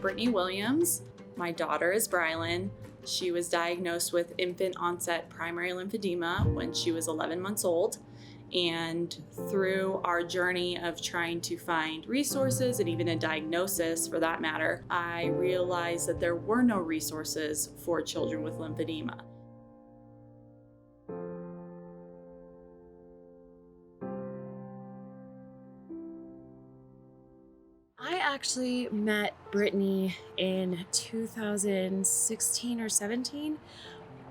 Brittany Williams. My daughter is Brylan. She was diagnosed with infant onset primary lymphedema when she was 11 months old. And through our journey of trying to find resources and even a diagnosis for that matter, I realized that there were no resources for children with lymphedema. I actually met Brittany in 2016 or 17.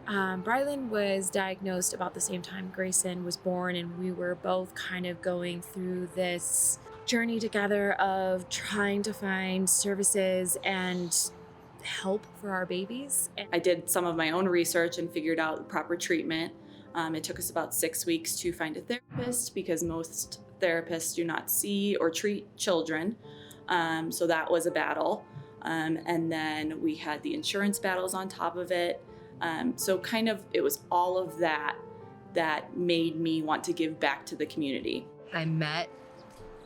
Bryland was diagnosed about the same time Grayson was born, and we were both kind of going through this journey together of trying to find services and help for our babies. I did some of my own research and figured out the proper treatment. It took us about 6 weeks to find a therapist because most therapists do not see or treat children. So that was a battle. And then we had the insurance battles on top of it. So kind of it was all of that that made me want to give back to the community. I met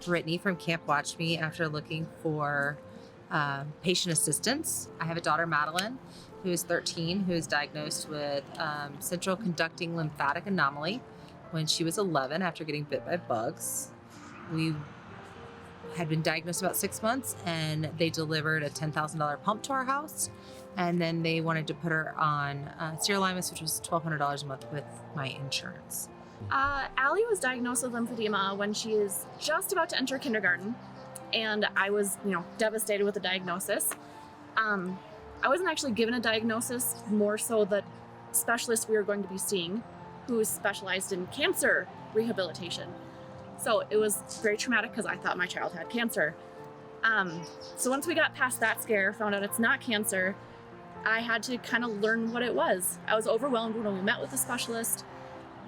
Brittany from Camp Watchme after looking for patient assistance. I have a daughter, Madeline, who is 13, who is diagnosed with central conducting lymphatic anomaly when she was 11 after getting bit by bugs. We had been diagnosed about 6 months, and they delivered a $10,000 pump to our house. And then they wanted to put her on sirolimus, which was $1,200 a month with my insurance. Allie was diagnosed with lymphedema when she is just about to enter kindergarten. And I was, devastated with the diagnosis. I wasn't actually given a diagnosis, more so the specialist we were going to be seeing, who specialized in cancer rehabilitation. So it was very traumatic because I thought my child had cancer. So once we got past that scare, found out it's not cancer, I had to kind of learn what it was. I was overwhelmed when we met with the specialist,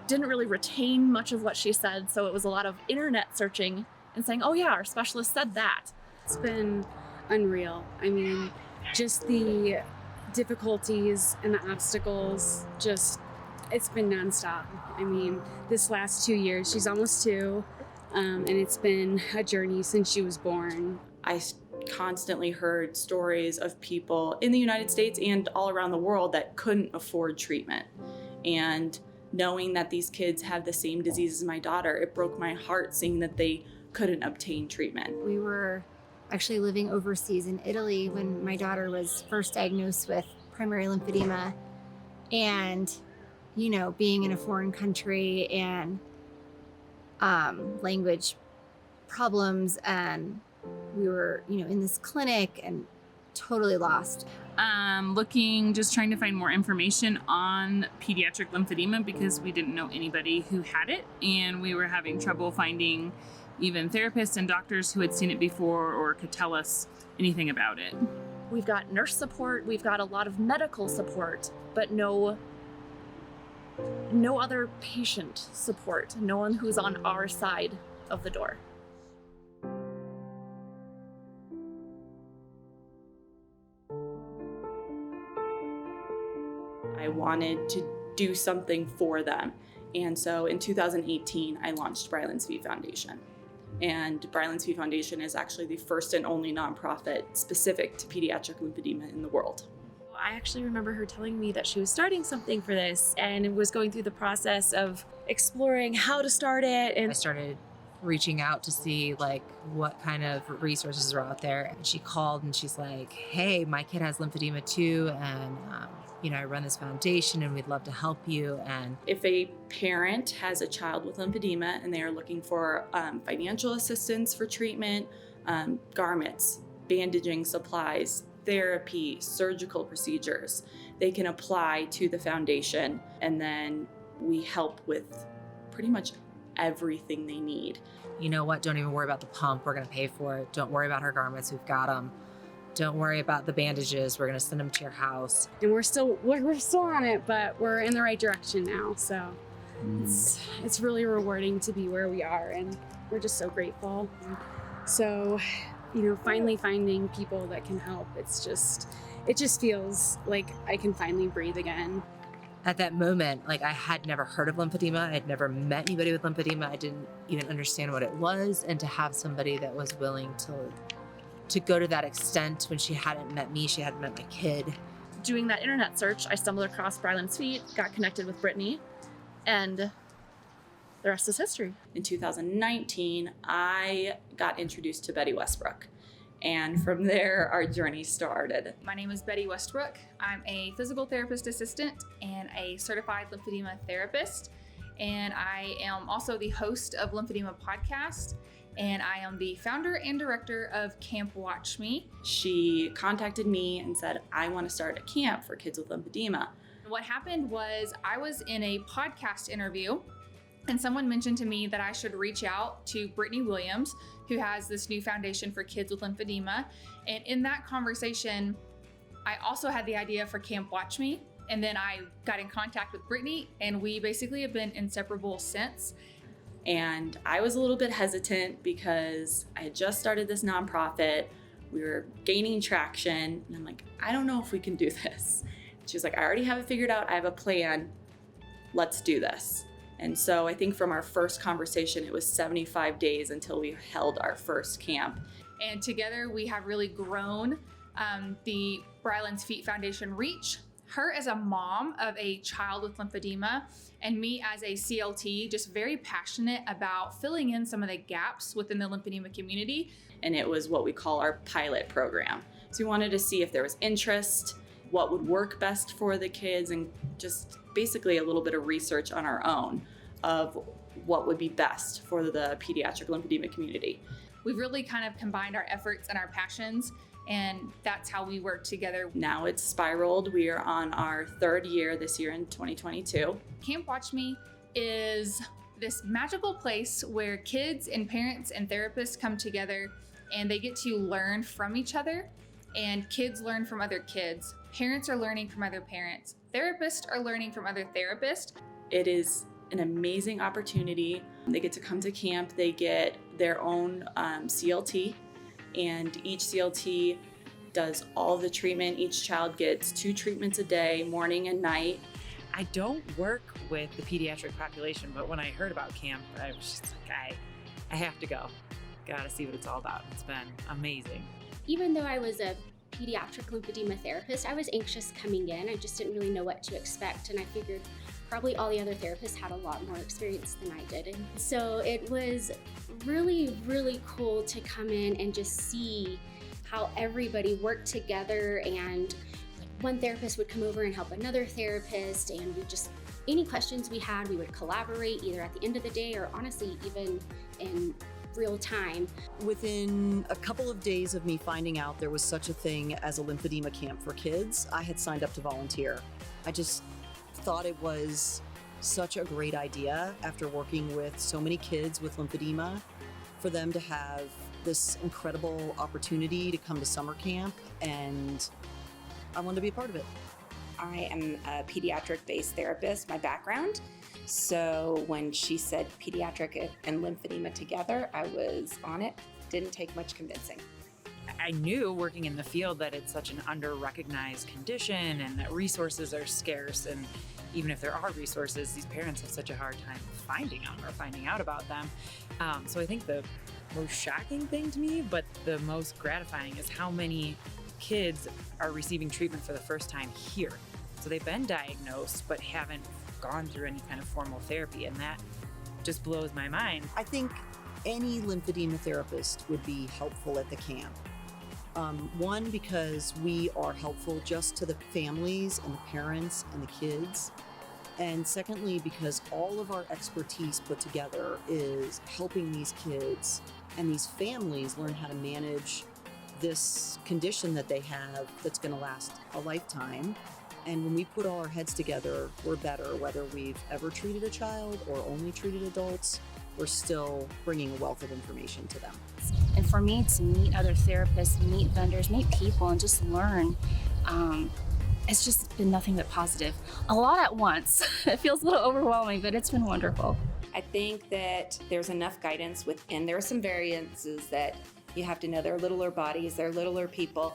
didn't really retain much of what she said, so it was a lot of internet searching and saying, oh yeah, our specialist said that. It's been unreal. I mean, just the difficulties and the obstacles, it's been nonstop. I mean, this last 2 years, she's almost 2, and it's been a journey since she was born. I constantly heard stories of people in the United States and all around the world that couldn't afford treatment. And knowing that these kids have the same disease as my daughter, it broke my heart seeing that they couldn't obtain treatment. We were actually living overseas in Italy when my daughter was first diagnosed with primary lymphedema. And, being in a foreign country and language problems, and we were, in this clinic and totally lost. Trying to find more information on pediatric lymphedema because we didn't know anybody who had it, and we were having trouble finding even therapists and doctors who had seen it before or could tell us anything about it. We've got nurse support, we've got a lot of medical support, but no other patient support, no one who's on our side of the door. I wanted to do something for them. And so in 2018, I launched Bryland's Feet Foundation. And Bryland's Feet Foundation is actually the first and only nonprofit specific to pediatric lymphedema in the world. I actually remember her telling me that she was starting something for this and was going through the process of exploring how to start it. And I started reaching out to see what kind of resources are out there. And she called and she's like, hey, my kid has lymphedema too. And, I run this foundation and we'd love to help you. And if a parent has a child with lymphedema and they are looking for financial assistance for treatment, garments, bandaging supplies, therapy, surgical procedures, they can apply to the foundation, and then we help with pretty much everything they need. You know what? Don't even worry about the pump. We're going to pay for it. Don't worry about her garments. We've got them. Don't worry about the bandages. We're going to send them to your house. And we're still on it, but we're in the right direction now. So it's really rewarding to be where we are, and we're just so grateful. So, finally finding people that can help. It just feels like I can finally breathe again. At that moment, I had never heard of lymphedema. I had never met anybody with lymphedema. I didn't even understand what it was. And to have somebody that was willing to to go to that extent when she hadn't met me, she hadn't met my kid. Doing that internet search, I stumbled across Bryland's feet, got connected with Brittany, and the rest is history. In 2019, I got introduced to Betty Westbrook. And from there, our journey started. My name is Betty Westbrook. I'm a physical therapist assistant and a certified lymphedema therapist. And I am also the host of Lymphedema Podcast. And I am the founder and director of Camp Watchme. She contacted me and said, I want to start a camp for kids with lymphedema. What happened was I was in a podcast interview and someone mentioned to me that I should reach out to Brittany Williams, who has this new foundation for kids with lymphedema. And in that conversation, I also had the idea for Camp Watchme. And then I got in contact with Brittany, and we basically have been inseparable since. And I was a little bit hesitant because I had just started this nonprofit. We were gaining traction. And I'm like, I don't know if we can do this. She was like, I already have it figured out. I have a plan. Let's do this. And so I think from our first conversation, it was 75 days until we held our first camp. And together we have really grown the Bryland's Feet Foundation reach. Her as a mom of a child with lymphedema, and me as a CLT, just very passionate about filling in some of the gaps within the lymphedema community. And it was what we call our pilot program. So we wanted to see if there was interest, what would work best for the kids, and just basically a little bit of research on our own of what would be best for the pediatric lymphedema community. We've really kind of combined our efforts and our passions, and that's how we work together. Now it's spiraled. We are on our third year this year in 2022. Camp Watchme is this magical place where kids and parents and therapists come together and they get to learn from each other, and kids learn from other kids. Parents are learning from other parents. Therapists are learning from other therapists. It is an amazing opportunity. They get to come to camp. They get their own CLT, and each CLT does all the treatment. Each child gets 2 treatments a day, morning and night. I don't work with the pediatric population, but when I heard about camp, I was just like, I have to go. Gotta see what it's all about. It's been amazing. Even though I was a pediatric lymphedema therapist, I was anxious coming in. I just didn't really know what to expect, and I figured probably all the other therapists had a lot more experience than I did. And so it was really, really cool to come in and just see how everybody worked together, and one therapist would come over and help another therapist, and we just, any questions we had, we would collaborate either at the end of the day or honestly even in real time. Within a couple of days of me finding out there was such a thing as a lymphedema camp for kids, I had signed up to volunteer. I just thought it was such a great idea after working with so many kids with lymphedema for them to have this incredible opportunity to come to summer camp, and I wanted to be a part of it. I am a pediatric-based therapist, my background. So when she said pediatric and lymphedema together, I was on it. Didn't take much convincing. I knew working in the field that it's such an under-recognized condition and that resources are scarce, and even if there are resources, these parents have such a hard time finding them or finding out about them. So I think the most shocking thing to me, but the most gratifying, is how many kids are receiving treatment for the first time here. So they've been diagnosed but haven't gone through any kind of formal therapy, and that just blows my mind. I think any lymphedema therapist would be helpful at the camp. One, because we are helpful just to the families and the parents and the kids. And secondly, because all of our expertise put together is helping these kids and these families learn how to manage this condition that they have that's going to last a lifetime. And when we put all our heads together, we're better. Whether we've ever treated a child or only treated adults, we're still bringing a wealth of information to them. And for me to meet other therapists, meet vendors, meet people, and just learn, it's just been nothing but positive. A lot at once. It feels a little overwhelming, but it's been wonderful. I think that there's enough guidance within. There are some variances that you have to know. They're littler bodies, they're littler people,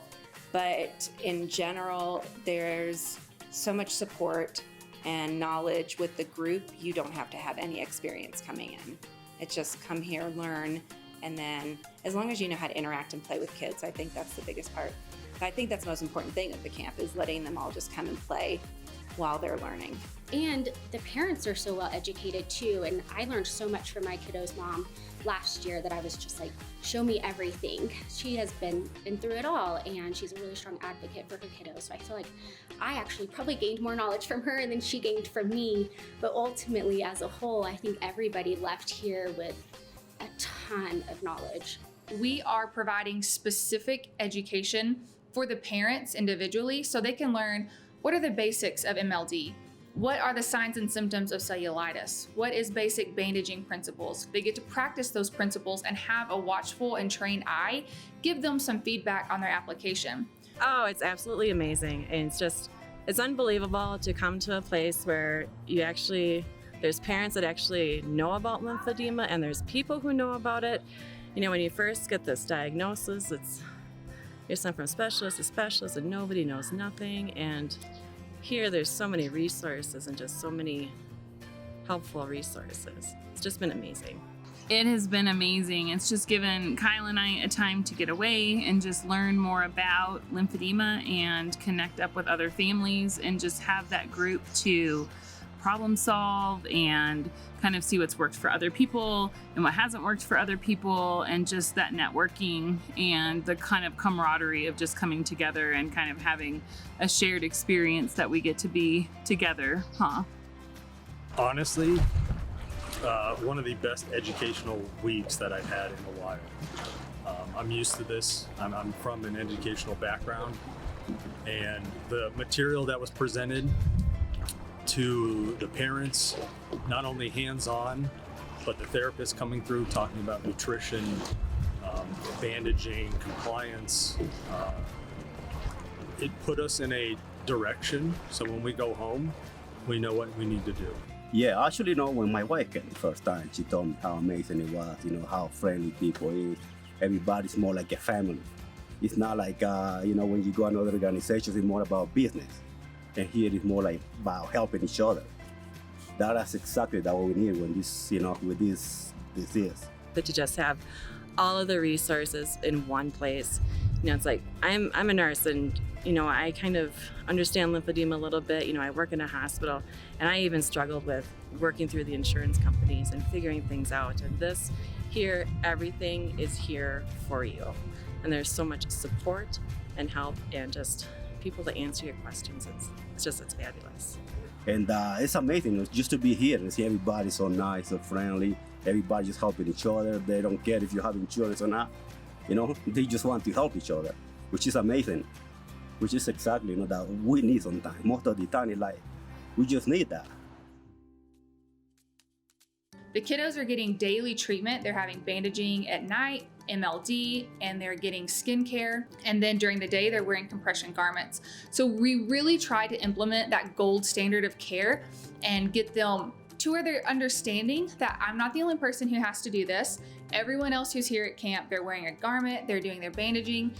but in general, there's so much support and knowledge with the group. You don't have to have any experience coming in. It's just come here, learn, And then as long as you know how to interact and play with kids, I think that's the biggest part. I think that's the most important thing of the camp is letting them all just come and play while they're learning. And the parents are so well educated too. And I learned so much from my kiddo's mom last year that I was just like, show me everything. She has been through it all, and she's a really strong advocate for her kiddos. So I feel like I actually probably gained more knowledge from her than she gained from me. But ultimately, as a whole, I think everybody left here with a ton of knowledge. We are providing specific education for the parents individually so they can learn what are the basics of MLD. What are the signs and symptoms of cellulitis? What is basic bandaging principles? They get to practice those principles and have a watchful and trained eye give them some feedback on their application. Oh, it's absolutely amazing. And it's unbelievable to come to a place where there's parents that actually know about lymphedema, and there's people who know about it. You know, when you first get this diagnosis, you're sent from specialist to specialist and nobody knows nothing. And here there's so many resources and just so many helpful resources. It's just been amazing. It has been amazing. It's just given Kyle and I a time to get away and just learn more about lymphedema and connect up with other families and just have that group to problem solve and kind of see what's worked for other people and what hasn't worked for other people, and just that networking and the kind of camaraderie of just coming together and kind of having a shared experience that we get to be together, Honestly, one of the best educational weeks that I've had in a while. I'm used to this. I'm from an educational background, and the material that was presented to the parents, not only hands-on, but the therapists coming through talking about nutrition, bandaging, compliance. It put us in a direction, so when we go home, we know what we need to do. Yeah, actually, when my wife came the first time, she told me how amazing it was, how friendly people is. Everybody's more like a family. It's not like, when you go to another organization, it's more about business. And here it's more like about helping each other. That's exactly what we need when with this disease. But to just have all of the resources in one place. It's like I'm a nurse, and I kind of understand lymphedema a little bit. I work in a hospital, and I even struggled with working through the insurance companies and figuring things out. And this here, everything is here for you. And there's so much support and help and just people to answer your questions. It's fabulous. And it's amazing just to be here and see everybody so nice, so friendly. Everybody just helping each other. They don't care if you have insurance or not. They just want to help each other, which is amazing. Which is exactly that we need sometimes. Most of the time in life, we just need that. The kiddos are getting daily treatment. They're having bandaging at night, MLD, and they're getting skincare. And then during the day, they're wearing compression garments. So we really try to implement that gold standard of care and get them to where they're understanding that I'm not the only person who has to do this. Everyone else who's here at camp, they're wearing a garment, they're doing their bandaging,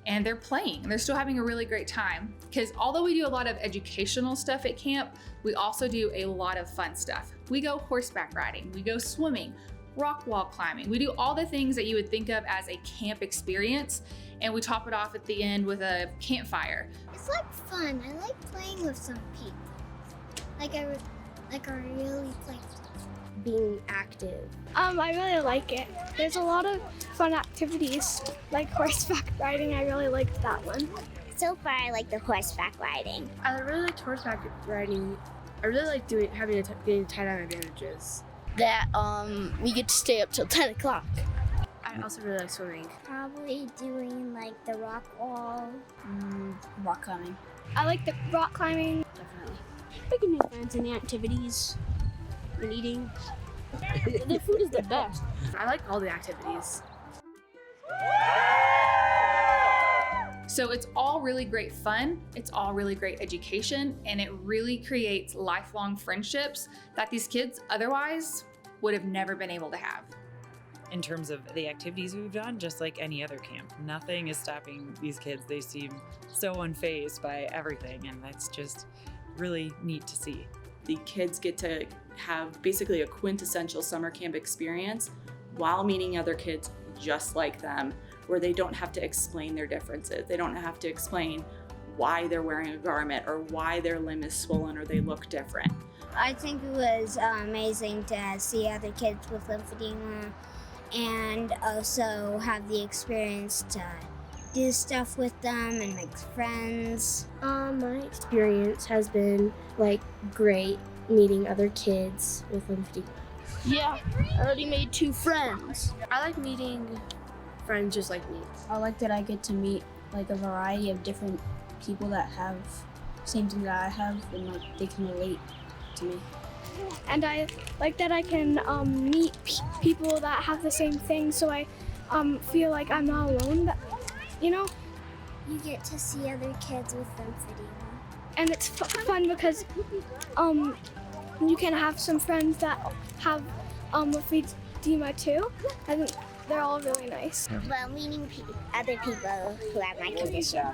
and they're playing. They're still having a really great time. Because although we do a lot of educational stuff at camp, we also do a lot of fun stuff. We go horseback riding, we go swimming, rock wall climbing. We do all the things that you would think of as a camp experience, and we top it off at the end with a campfire. It's like fun. I like playing with some people. I really play. Being active. I really like it. There's a lot of fun activities, like horseback riding. I really liked that one. So far, I like the horseback riding. I really liked horseback riding. I really like getting tied on advantages. That we get to stay up till 10 o'clock. I also really like swimming. Probably doing like the rock wall. Rock climbing. I like the rock climbing. Definitely. Making new friends in the activities and eating. The food is the best. I like all the activities. So it's all really great fun, it's all really great education, and it really creates lifelong friendships that these kids otherwise would have never been able to have. In terms of the activities we've done, just like any other camp, nothing is stopping these kids. They seem so unfazed by everything, and that's just really neat to see. The kids get to have basically a quintessential summer camp experience while meeting other kids, just like them, where they don't have to explain their differences. They don't have to explain why they're wearing a garment or why their limb is swollen or they look different. I think it was amazing to see other kids with lymphedema and also have the experience to do stuff with them and make friends. My experience has been like great meeting other kids with lymphedema. Yeah, I already made 2 friends. I like meeting friends just like me. I like that I get to meet like a variety of different people that have same thing that I have, and like they can relate to me. And I like that I can meet people that have the same thing, so I feel like I'm not alone. You know? You get to see other kids with lymphedema. And it's fun because you can have some friends that have lymphedema too. I think they're all really nice. Well, meeting other people who have my condition.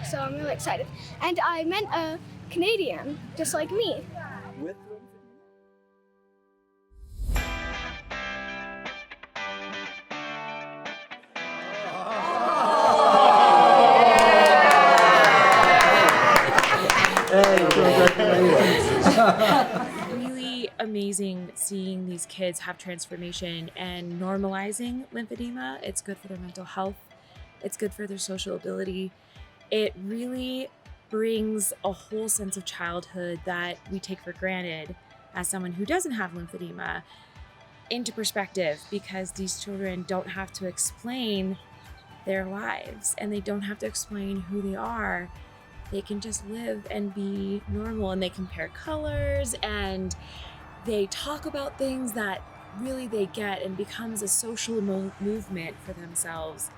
So I'm really excited. And I met a Canadian, just like me. Really amazing seeing these kids have transformation and normalizing lymphedema. It's good for their mental health. It's good for their social ability. It really brings a whole sense of childhood that we take for granted as someone who doesn't have lymphedema into perspective, because these children don't have to explain their lives and they don't have to explain who they are. They can just live and be normal, and they compare colors and they talk about things that really they get, and becomes a social movement for themselves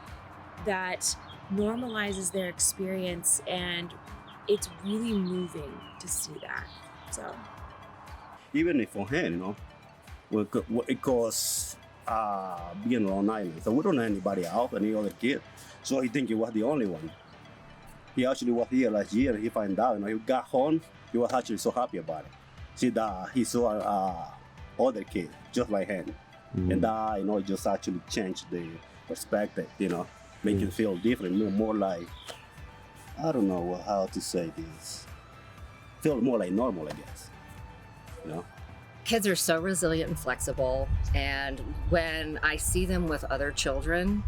that normalizes their experience, and it's really moving to see that. So even if for him, it goes being on island, so we don't know anybody else, any other kid. So he think he was the only one. He actually was here last year. He found out, he got home. He was actually so happy about it. See that he saw other kid just like him, and that it just actually changed the perspective. Make it feel different, more like, I don't know how to say this. Feel more like normal, I guess. Kids are so resilient and flexible, and when I see them with other children,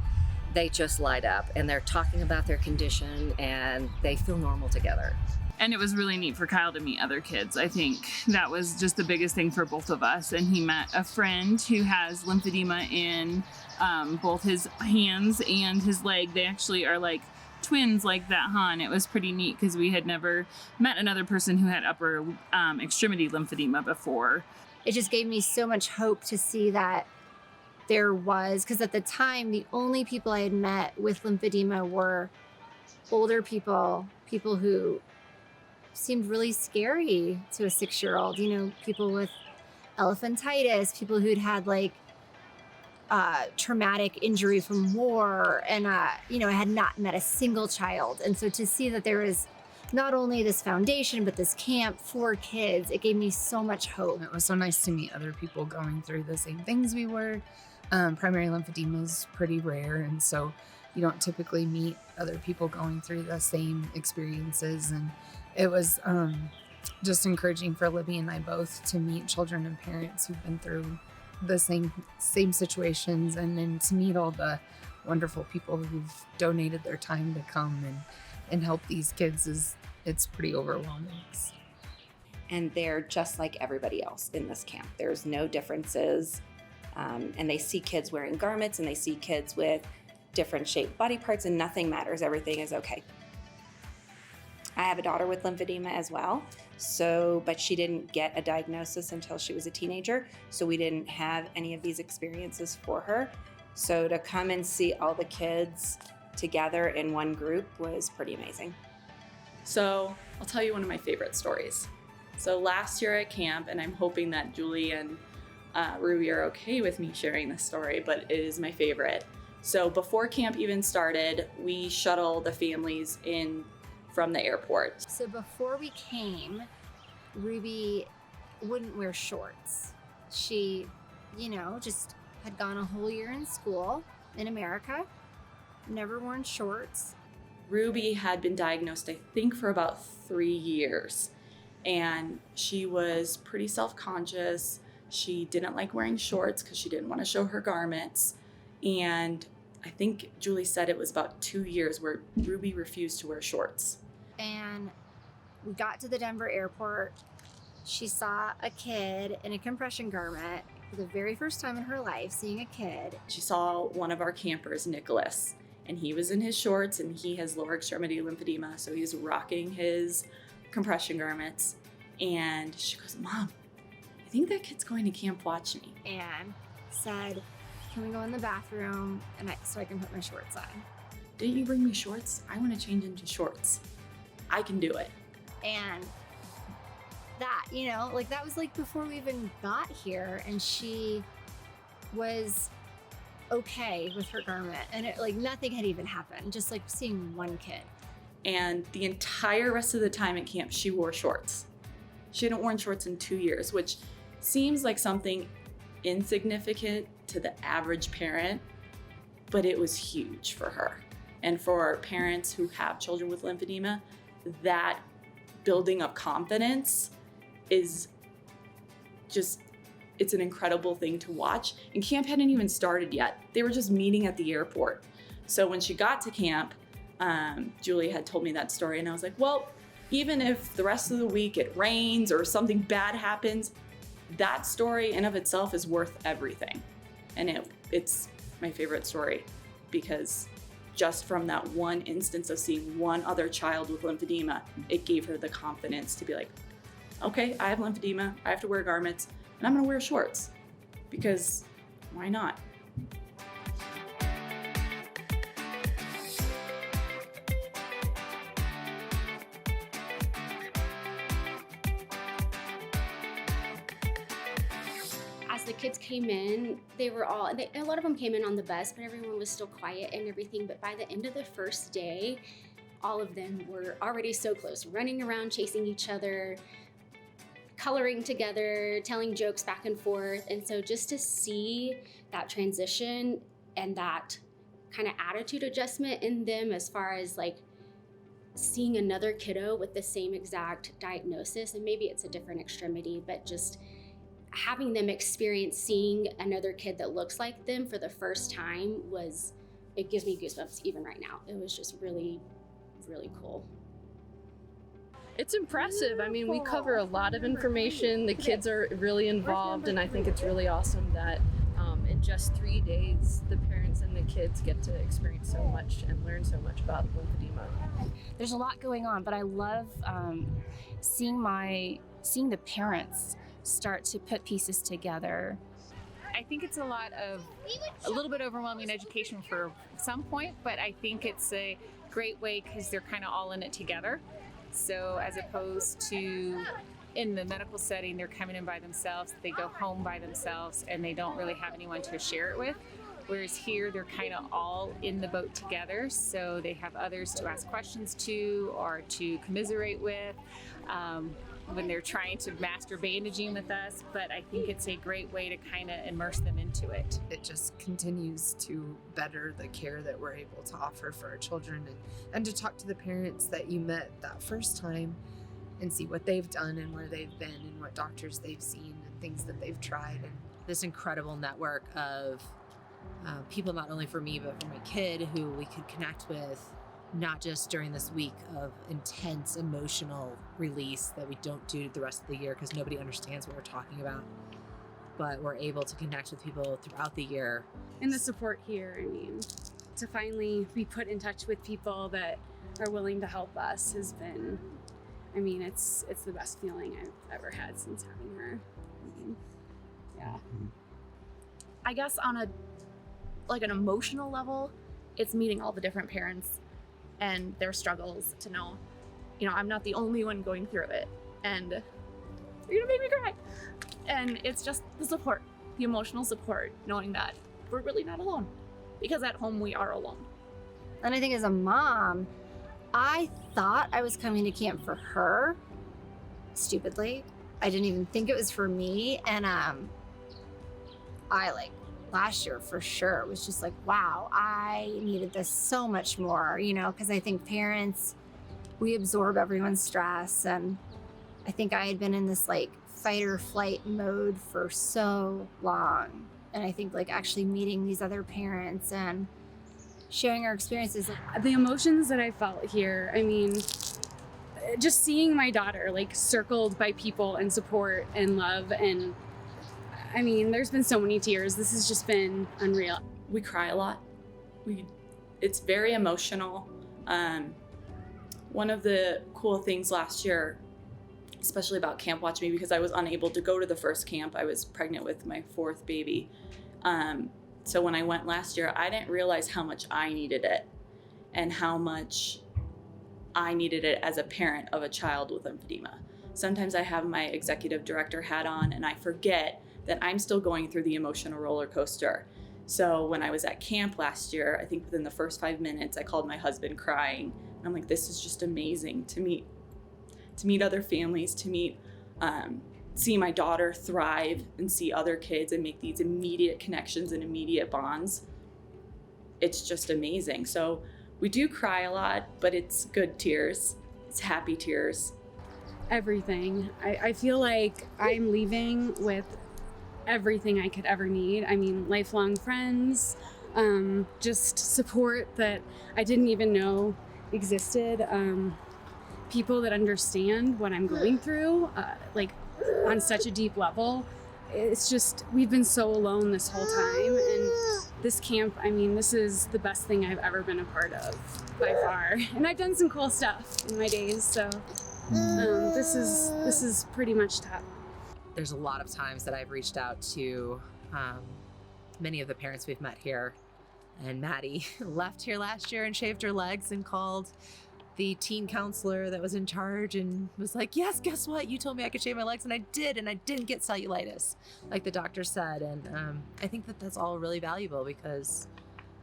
they just light up and they're talking about their condition and they feel normal together. And it was really neat for Kyle to meet other kids. I think that was just the biggest thing for both of us. And he met a friend who has lymphedema in both his hands and his leg. They actually are like twins like that, And it was pretty neat because we had never met another person who had upper extremity lymphedema before. It just gave me so much hope to see that there was, because at the time, the only people I had met with lymphedema were older people who seemed really scary to a 6-year-old, people with elephantitis, people who'd had traumatic injury from war. And, I had not met a single child. And so to see that there was not only this foundation, but this camp for kids, it gave me so much hope. It was so nice to meet other people going through the same things we were. Primary lymphedema is pretty rare, and so you don't typically meet other people going through the same experiences. And it was just encouraging for Libby and I both to meet children and parents who've been through the same situations, and then to meet all the wonderful people who've donated their time to come and help these kids. It's pretty overwhelming. And they're just like everybody else in this camp. There's no differences. And they see kids wearing garments, and they see kids with different shaped body parts, and nothing matters. Everything is okay. I have a daughter with lymphedema as well, but she didn't get a diagnosis until she was a teenager, so we didn't have any of these experiences for her. So to come and see all the kids together in one group was pretty amazing. So I'll tell you one of my favorite stories. So last year at camp, and I'm hoping that Julie and Ruby are okay with me sharing this story, but it is my favorite. So before camp even started, we shuttle the families in from the airport. So before we came, Ruby wouldn't wear shorts. She, just had gone a whole year in school, in America, never worn shorts. Ruby had been diagnosed, I think, for about 3 years. And she was pretty self-conscious. She didn't like wearing shorts because she didn't want to show her garments. And I think Julie said it was about 2 years where Ruby refused to wear shorts. And we got to the Denver airport. She saw a kid in a compression garment for the very first time in her life, seeing a kid. She saw one of our campers, Nicholas, and he was in his shorts and he has lower extremity lymphedema, so he's rocking his compression garments. And she goes, "Mom, I think that kid's going to Camp Watchme." And said, "Can we go in the bathroom so I can put my shorts on?" "Didn't you bring me shorts? I want to change into shorts. I can do it." And that, like that was like before we even got here, and she was okay with her garment, and it like nothing had even happened, just like seeing one kid. And the entire rest of the time at camp, she wore shorts. She hadn't worn shorts in 2 years, which seems like something insignificant to the average parent, but it was huge for her. And for parents who have children with lymphedema, that building of confidence is just, it's an incredible thing to watch. And camp hadn't even started yet. They were just meeting at the airport. So when she got to camp, Julie had told me that story, and I was like, well, even if the rest of the week it rains or something bad happens, that story in of itself is worth everything. And it's my favorite story, because just from that one instance of seeing one other child with lymphedema, it gave her the confidence to be like, okay, I have lymphedema, I have to wear garments, and I'm gonna wear shorts, because why not? As the kids came in, a lot of them came in on the bus, but everyone was still quiet and everything. But by the end of the first day, all of them were already so close, running around, chasing each other, coloring together, telling jokes back and forth. And so just to see that transition and that kind of attitude adjustment in them, as far as like seeing another kiddo with the same exact diagnosis, and maybe it's a different extremity, but just having them experience seeing another kid that looks like them for the first time it gives me goosebumps even right now. It was just really, really cool. It's impressive. I mean, we cover a lot of information. The kids are really involved, and I think it's really awesome that in just 3 days, the parents and the kids get to experience so much and learn so much about lymphedema. There's a lot going on, but I love seeing the parents start to put pieces together. I think it's a little bit overwhelming education for some point, but I think it's a great way because they're kind of all in it together. So as opposed to in the medical setting, they're coming in by themselves, they go home by themselves, and they don't really have anyone to share it with. Whereas here, they're kind of all in the boat together, so they have others to ask questions to or to commiserate with when they're trying to master bandaging with us. But I think it's a great way to kind of immerse them into it. It just continues to better the care that we're able to offer for our children, and to talk to the parents that you met that first time and see what they've done and where they've been and what doctors they've seen and things that they've tried. And this incredible network of people, not only for me, but for my kid, who we could connect with, not just during this week of intense emotional release that we don't do the rest of the year because nobody understands what we're talking about, but we're able to connect with people throughout the year. And the support here, I mean, to finally be put in touch with people that are willing to help us has been, I mean, it's the best feeling I've ever had since having her. I mean, yeah. I guess on an emotional level, it's meeting all the different parents and their struggles to know, I'm not the only one going through it, and you're gonna make me cry. And it's just the support, the emotional support, knowing that we're really not alone, because at home we are alone. And I think as a mom, I thought I was coming to camp for her, stupidly. I didn't even think it was for me. And I last year for sure. It was just like, wow, I needed this so much more, you know, because I think parents, we absorb everyone's stress. And I think I had been in this like fight or flight mode for so long. And I think like actually meeting these other parents and sharing our experiences. The emotions that I felt here, I mean, just seeing my daughter like circled by people and support and love, and I mean, there's been so many tears. This has just been unreal. We cry a lot. It's very emotional. One of the cool things last year, especially about Camp Watchme, because I was unable to go to the first camp. I was pregnant with my 4th baby. So when I went last year, I didn't realize how much I needed it and how much I needed it as a parent of a child with lymphedema. Sometimes I have my executive director hat on and I forget that I'm still going through the emotional roller coaster. So when I was at camp last year, I think within the first 5 minutes, I called my husband crying. And I'm like, this is just amazing to meet other families, to see my daughter thrive and see other kids and make these immediate connections and immediate bonds. It's just amazing. So we do cry a lot, but it's good tears. It's happy tears. Everything. I feel like I'm leaving with everything I could ever need. I mean, lifelong friends, just support that I didn't even know existed, people that understand what I'm going through, like on such a deep level. It's just, we've been so alone this whole time, and this camp, I mean, this is the best thing I've ever been a part of by far. And I've done some cool stuff in my days, so this is pretty much top. There's a lot of times that I've reached out to many of the parents we've met here, and Maddie left here last year and shaved her legs and called the teen counselor that was in charge and was like, yes, guess what? You told me I could shave my legs, and I did, and I didn't get cellulitis, like the doctor said. And I think that that's all really valuable because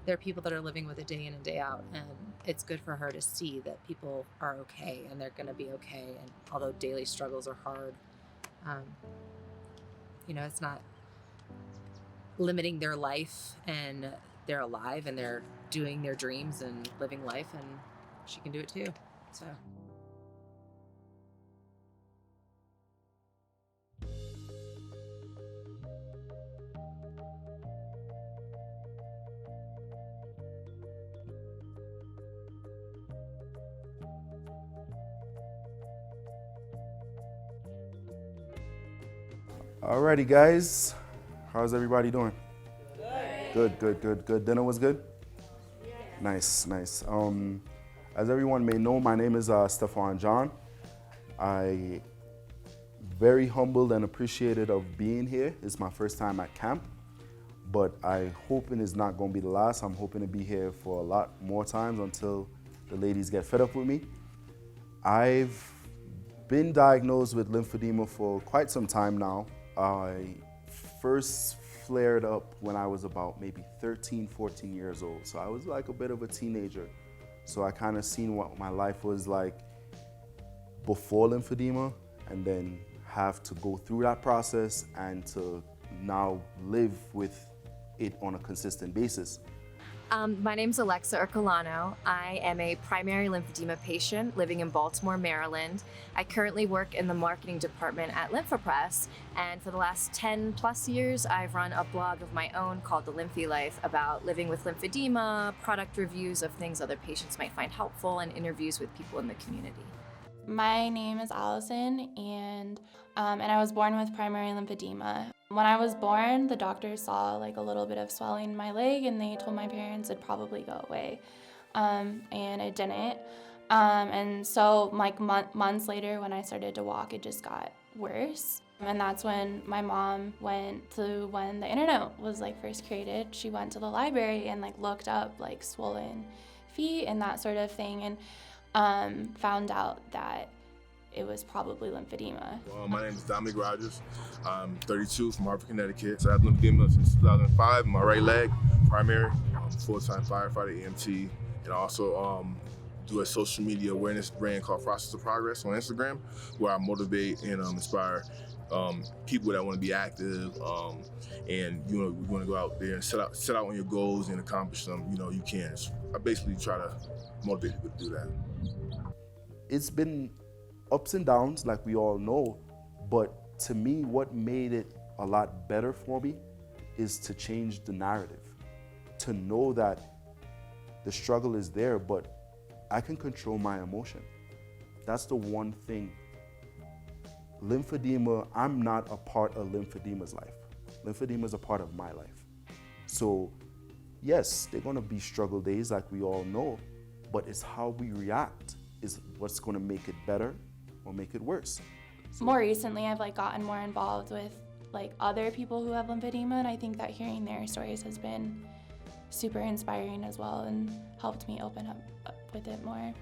there are people that are living with it day in and day out, and it's good for her to see that people are okay and they're going to be okay. And although daily struggles are hard, you know, it's not limiting their life, and they're alive and they're doing their dreams and living life, and she can do it too. So. Alrighty, guys. How's everybody doing? Good. Dinner was good? Yeah. Nice. As everyone may know, my name is Stefan John. I very humbled and appreciated of being here. It's my first time at camp, but I hoping it's not going to be the last. I'm hoping to be here for a lot more times until the ladies get fed up with me. I've been diagnosed with lymphedema for quite some time now. I first flared up when I was about maybe 13, 14 years old. So I was like a bit of a teenager. So I kind of seen what my life was like before lymphedema, and then have to go through that process and to now live with it on a consistent basis. My name's Alexa Ercolano. I am a primary lymphedema patient living in Baltimore, Maryland. I currently work in the marketing department at LymphoPress, and for the last 10 plus years, I've run a blog of my own called The Lymphy Life about living with lymphedema, product reviews of things other patients might find helpful, and interviews with people in the community. My name is Allison, and I was born with primary lymphedema. When I was born, the doctors saw like a little bit of swelling in my leg, and they told my parents it'd probably go away, and it didn't. And so like months later, when I started to walk, it just got worse. And that's when my mom went to, when the internet was like first created, she went to the library and like looked up like swollen feet and that sort of thing, and found out that it was probably lymphedema. My name is Dominic Rogers. I'm 32 from Hartford, Connecticut. So I have lymphedema since 2005 in my right leg, primary, full-time firefighter, EMT, and also do a social media awareness brand called Process of Progress on Instagram, where I motivate and inspire people that want to be active, and you want to go out there and set out on your goals and accomplish them. You can. I basically try to motivate people to do that. It's been ups and downs, like we all know, but to me, what made it a lot better for me is to change the narrative, to know that the struggle is there, but I can control my emotion. That's the one thing. Lymphedema, I'm not a part of lymphedema's life. Lymphedema is a part of my life. So yes, they're gonna be struggle days like we all know, but it's how we react is what's gonna make it better or make it worse. So, more recently, I've gotten more involved with other people who have lymphedema, and I think that hearing their stories has been super inspiring as well and helped me open up with it more.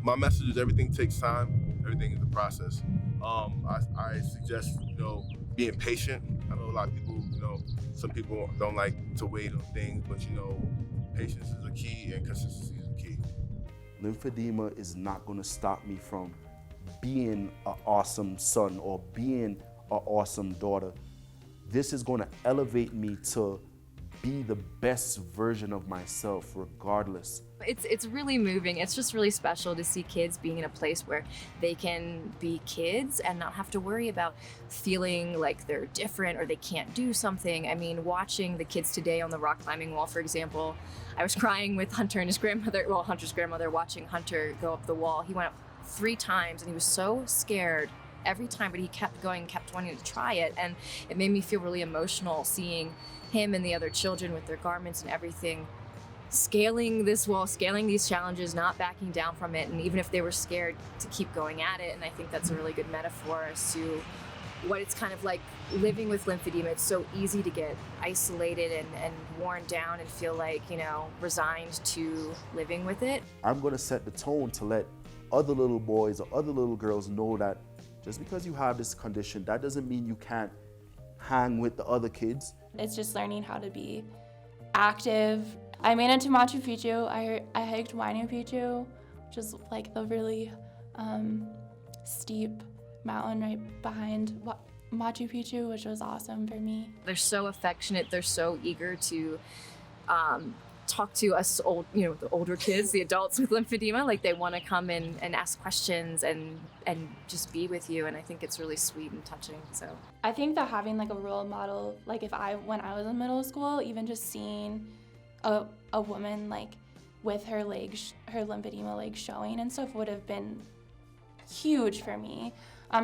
My message is everything takes time, everything is a process. I suggest, being patient. I know a lot of people, some people don't like to wait on things, but patience is a key and consistency is a key. Lymphedema is not gonna stop me from being an awesome son or being an awesome daughter. This is gonna elevate me to be the best version of myself regardless. It's really moving. It's just really special to see kids being in a place where they can be kids and not have to worry about feeling like they're different or they can't do something. I mean, watching the kids today on the rock climbing wall, for example, I was crying with Hunter and his grandmother, Hunter's grandmother, watching Hunter go up the wall. He went up 3 times and he was so scared every time, but he kept going, kept wanting to try it. And it made me feel really emotional seeing him and the other children with their garments and everything, scaling this wall, scaling these challenges, not backing down from it, and even if they were scared, to keep going at it. And I think that's a really good metaphor as to what it's kind of like living with lymphedema. It's so easy to get isolated and worn down and feel like, resigned to living with it. I'm gonna set the tone to let other little boys or other little girls know that just because you have this condition, that doesn't mean you can't hang with the other kids. It's just learning how to be active. I made it to Machu Picchu. I hiked Huayna Picchu, which is the really steep mountain right behind Machu Picchu, which was awesome for me. They're so affectionate. They're so eager to talk to us the older kids, the adults with lymphedema. They want to come in and ask questions and just be with you. And I think it's really sweet and touching. So I think that having a role model, when I was in middle school, even just seeing a woman with her legs, her lymphedema legs showing and stuff would have been huge for me.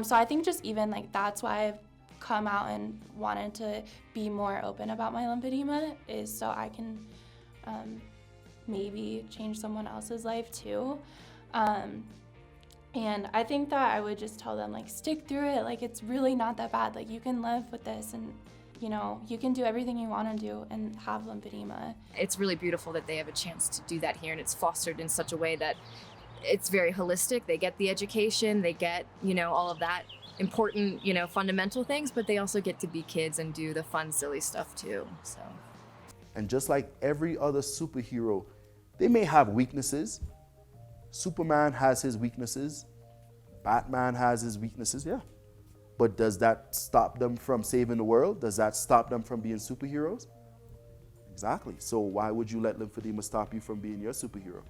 So I think just even that's why I've come out and wanted to be more open about my lymphedema, is so I can maybe change someone else's life too. And I think that I would just tell them stick through it. It's really not that bad. You can live with this, and you can do everything you want to do and have lymphedema. It's really beautiful that they have a chance to do that here, and it's fostered in such a way that it's very holistic. They get the education, they get, all of that important, fundamental things, but they also get to be kids and do the fun, silly stuff too. So. And just like every other superhero, they may have weaknesses. Superman has his weaknesses. Batman has his weaknesses, yeah. But does that stop them from saving the world? Does that stop them from being superheroes? Exactly. So why would you let lymphedema stop you from being your superhero?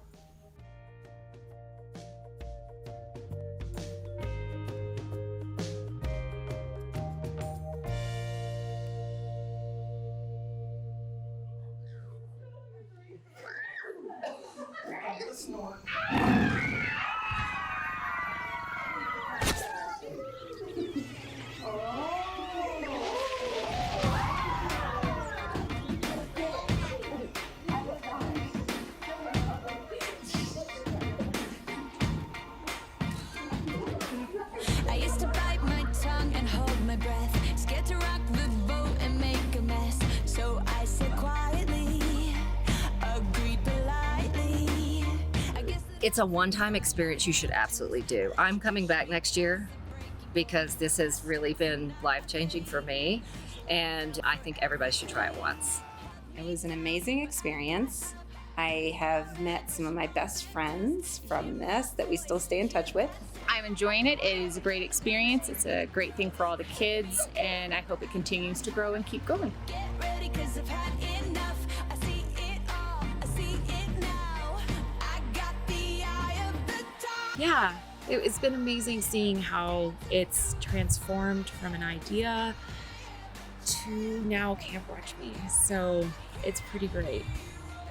It's a one-time experience you should absolutely do. I'm coming back next year because this has really been life-changing for me, and I think everybody should try it once. It was an amazing experience. I have met some of my best friends from this that we still stay in touch with. I'm enjoying it. It is a great experience. It's a great thing for all the kids, and I hope it continues to grow and keep going. Yeah, it's been amazing seeing how it's transformed from an idea to now Camp Watchme. So it's pretty great.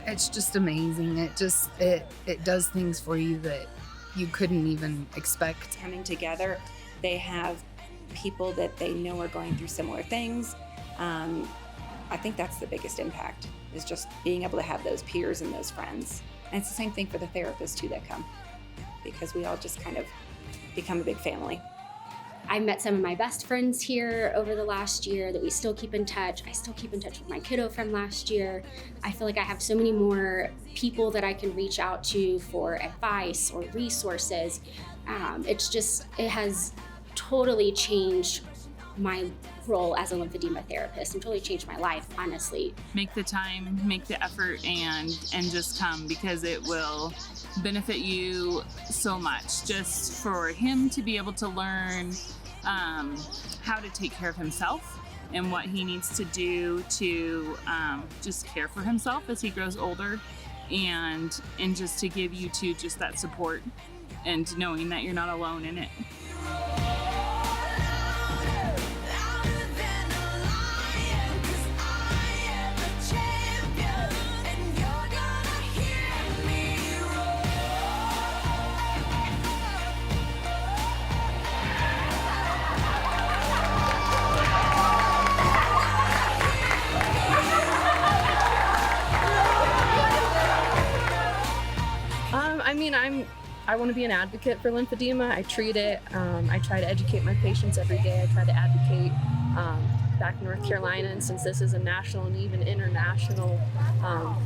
It's just amazing. It does things for you that you couldn't even expect. Coming together, they have people that they know are going through similar things. I think that's the biggest impact, is just being able to have those peers and those friends. And it's the same thing for the therapists too that come, because we all just kind of become a big family. I met some of my best friends here over the last year that we still keep in touch. I still keep in touch with my kiddo from last year. I feel like I have so many more people that I can reach out to for advice or resources. It has totally changed my role as a lymphedema therapist and totally changed my life, honestly. Make the time, make the effort, and just come, because it will benefit you so much. Just for him to be able to learn how to take care of himself and what he needs to do to just care for himself as he grows older, and just to give you too just that support and knowing that you're not alone in it. I want to be an advocate for lymphedema. I treat it. I try to educate my patients every day. I try to advocate back in North Carolina, and since this is a national and even international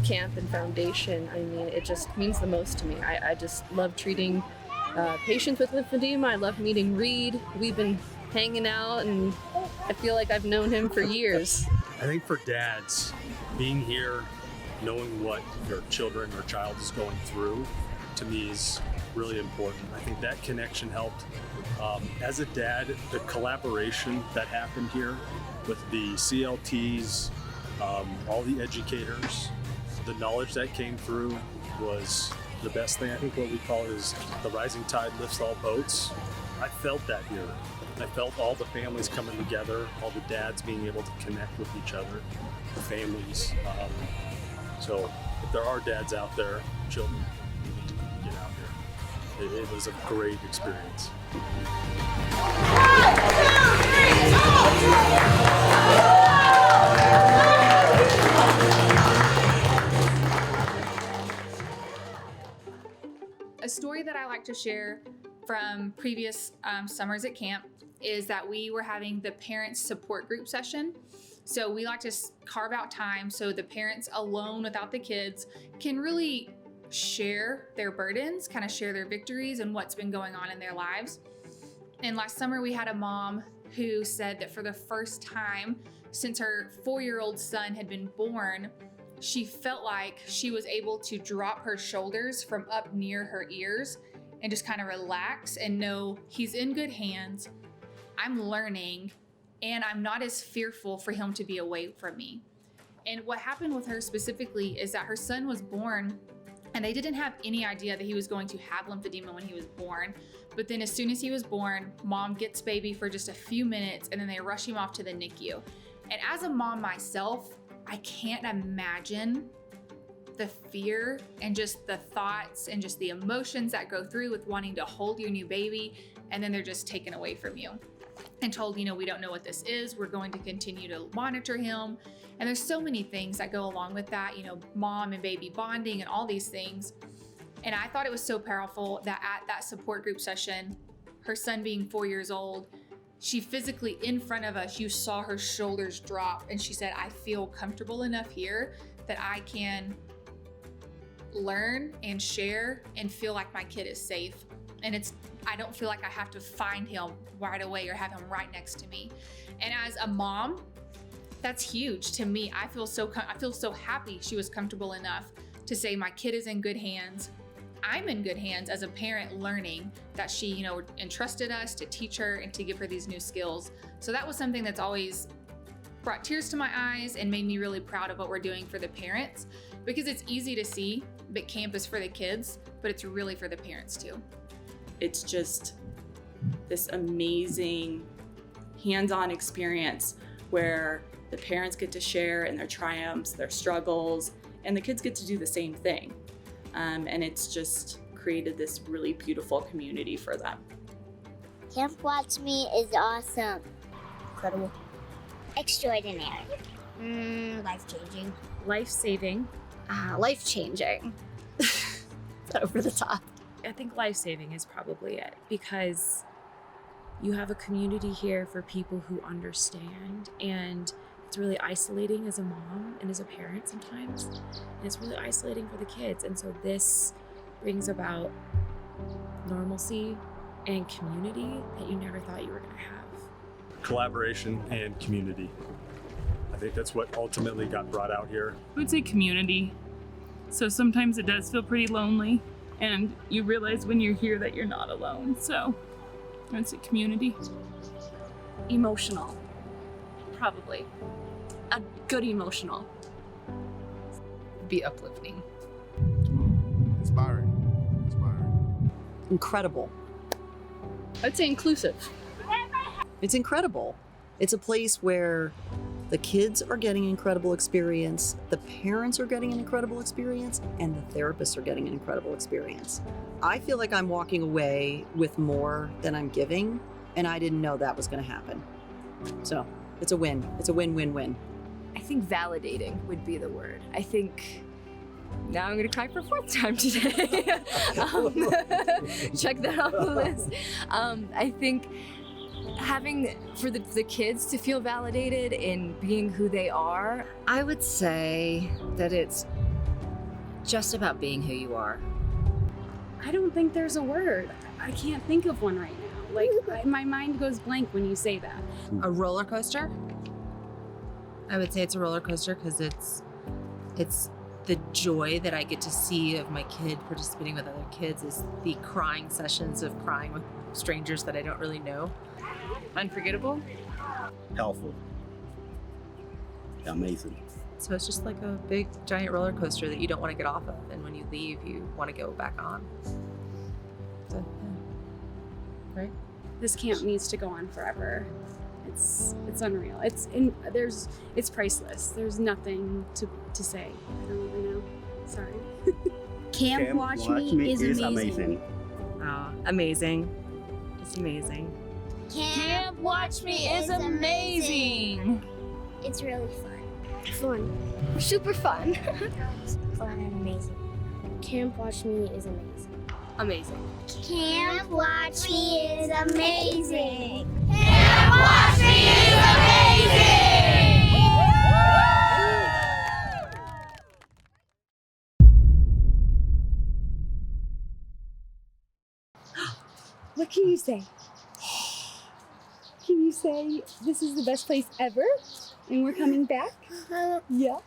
camp and foundation, I mean, it just means the most to me. I just love treating patients with lymphedema. I love meeting Reed. We've been hanging out, and I feel like I've known him for years. I think for dads, being here, knowing what your children or child is going through, to me is really important. I think that connection helped. As a dad, the collaboration that happened here with the CLTs, all the educators, the knowledge that came through was the best thing. I think what we call it is the rising tide lifts all boats. I felt that here. I felt all the families coming together, all the dads being able to connect with each other, the families. So if there are dads out there, children, you need to get out here. It was a great experience. A story that I like to share from previous summers at camp is that we were having the parents support group session. So we like to carve out time so the parents alone without the kids can really share their burdens, kind of share their victories and what's been going on in their lives. And last summer we had a mom who said that for the first time since her 4-year-old son had been born, she felt like she was able to drop her shoulders from up near her ears and just kind of relax and know he's in good hands. I'm learning, and I'm not as fearful for him to be away from me. And what happened with her specifically is that her son was born, and they didn't have any idea that he was going to have lymphedema when he was born. But then as soon as he was born, mom gets baby for just a few minutes, and then they rush him off to the NICU. And as a mom myself, I can't imagine the fear and just the thoughts and just the emotions that go through with wanting to hold your new baby, and then they're just taken away from you and told, we don't know what this is. We're going to continue to monitor him. And there's so many things that go along with that, mom and baby bonding and all these things. And I thought it was so powerful that at that support group session, her son being 4 years old, she physically in front of us, you saw her shoulders drop, and she said, I feel comfortable enough here that I can learn and share and feel like my kid is safe. And I don't feel like I have to find him right away or have him right next to me. And as a mom, that's huge to me. I feel so happy she was comfortable enough to say my kid is in good hands. I'm in good hands as a parent, learning that she, you know, entrusted us to teach her and to give her these new skills. So that was something that's always brought tears to my eyes and made me really proud of what we're doing for the parents, because it's easy to see that camp is for the kids, but it's really for the parents too. It's just this amazing hands-on experience where the parents get to share in their triumphs, their struggles, and the kids get to do the same thing. And it's just created this really beautiful community for them. Camp Watchme is awesome. Incredible. Extraordinary. Life-changing. Life-saving. Life-changing. Over the top. I think life-saving is probably it, because you have a community here for people who understand, and it's really isolating as a mom and as a parent sometimes, and it's really isolating for the kids. And so this brings about normalcy and community that you never thought you were going to have. Collaboration and community. I think that's what ultimately got brought out here. I would say community. So sometimes it does feel pretty lonely, and you realize when you're here that you're not alone. So I would say community. Emotional. Probably. A good emotional. Be uplifting. Inspiring. Incredible. I'd say inclusive. It's incredible. It's a place where the kids are getting an incredible experience, the parents are getting an incredible experience, and the therapists are getting an incredible experience. I feel like I'm walking away with more than I'm giving, and I didn't know that was going to happen. So it's a win. It's a win-win-win. I think validating would be the word. I think now I'm gonna cry for a fourth time today. Check that off the list. I think having for the kids to feel validated in being who they are. I would say that it's just about being who you are. I don't think there's a word. I can't think of one right now. Like, my mind goes blank when you say that. A roller coaster? I would say it's a roller coaster because it's the joy that I get to see of my kid participating with other kids is the crying sessions of crying with strangers that I don't really know. Unforgettable. Helpful. Amazing. So it's just like a big giant roller coaster that you don't want to get off of, and when you leave you want to go back on. So, yeah. Right? This camp needs to go on forever. It's unreal. It's priceless. There's nothing to say. I don't even know. Sorry. Camp Watchme is amazing. Oh, amazing. It's amazing. Camp Watchme is amazing. It's really fun. Fun. Super fun. Fun and amazing. Camp Watchme is amazing. Amazing. Camp Watchme is amazing. Camp Watchme is amazing. What can you say? Can you say this is the best place ever and we're coming back? Yeah.